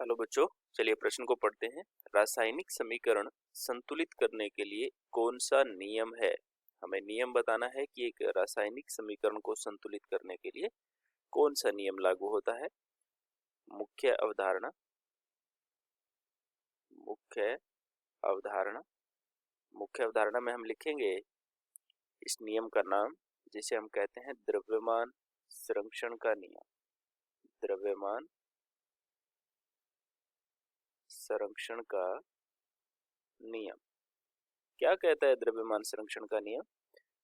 Hello बच्चों, चलिए प्रश्न को पढ़ते हैं। रासायनिक समीकरण संतुलित करने के लिए कौन सा नियम है? हमें नियम बताना है कि एक रासायनिक समीकरण को संतुलित करने के लिए कौन सा नियम लागू होता है। मुख्य अवधारणा, मुख्य अवधारणा, मुख्य अवधारणा में हम लिखेंगे इस नियम का नाम, जिसे हम कहते हैं द्रव्यमान संरक्षण का नियम। द्रव्यमान संरक्षण का नियम क्या कहता है? द्रव्यमान संरक्षण का नियम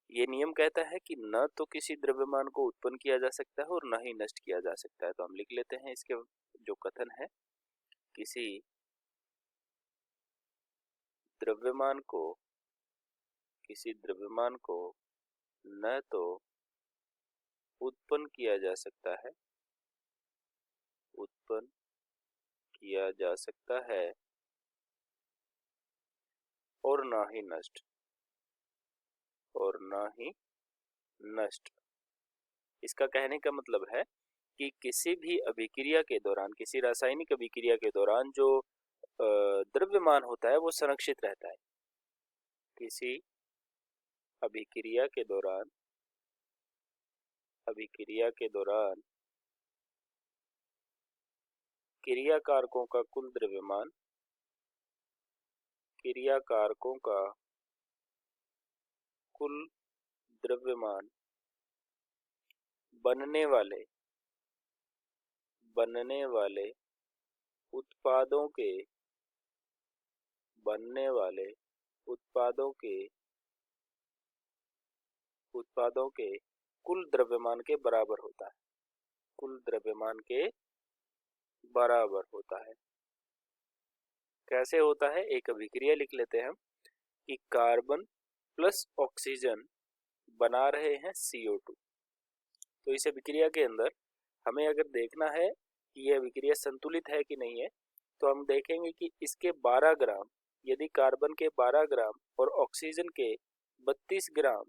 ये नियम कहता है कि न तो किसी द्रव्यमान को उत्पन्न किया जा सकता है और न ही नष्ट किया जा सकता है। तो हम लिख लेते हैं इसके जो कथन है, किसी द्रव्यमान को न तो उत्पन्न किया जा सकता है, उत्पन्न किया जा सकता है और न ही नष्ट। इसका कहने का मतलब है कि किसी भी अभिक्रिया के दौरान, किसी रासायनिक अभिक्रिया के दौरान जो द्रव्यमान होता है वो संरक्षित रहता है। किसी अभिक्रिया के दौरान क्रिया कारकों का कुल द्रव्यमान बनने वाले उत्पादों के कुल द्रव्यमान के बराबर होता है। कैसे होता है? एक अभिक्रिया लिख लेते हैं हम कि कार्बन प्लस ऑक्सीजन बना रहे हैं CO2। तो इस अभिक्रिया के अंदर हमें अगर देखना है कि यह अभिक्रिया संतुलित है कि नहीं है, तो हम देखेंगे कि इसके 12 ग्राम, यदि कार्बन के 12 ग्राम और ऑक्सीजन के 32 ग्राम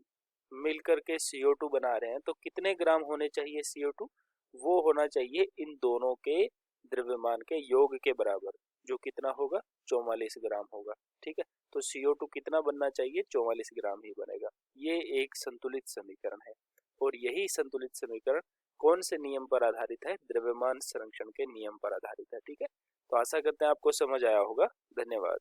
मिलकर के CO2 बना रहे हैं, तो कितने ग्राम होने चाहिए CO2? वो होना चाहिए इन दोनों के द्रव्यमान के योग के बराबर, जो कितना होगा? 44 ग्राम होगा। ठीक है, तो CO2 कितना बनना चाहिए? 44 ग्राम ही बनेगा। ये एक संतुलित समीकरण है। और यही संतुलित समीकरण कौन से नियम पर आधारित है? द्रव्यमान संरक्षण के नियम पर आधारित है। ठीक है, तो आशा करते हैं आपको समझ आया होगा। धन्यवाद।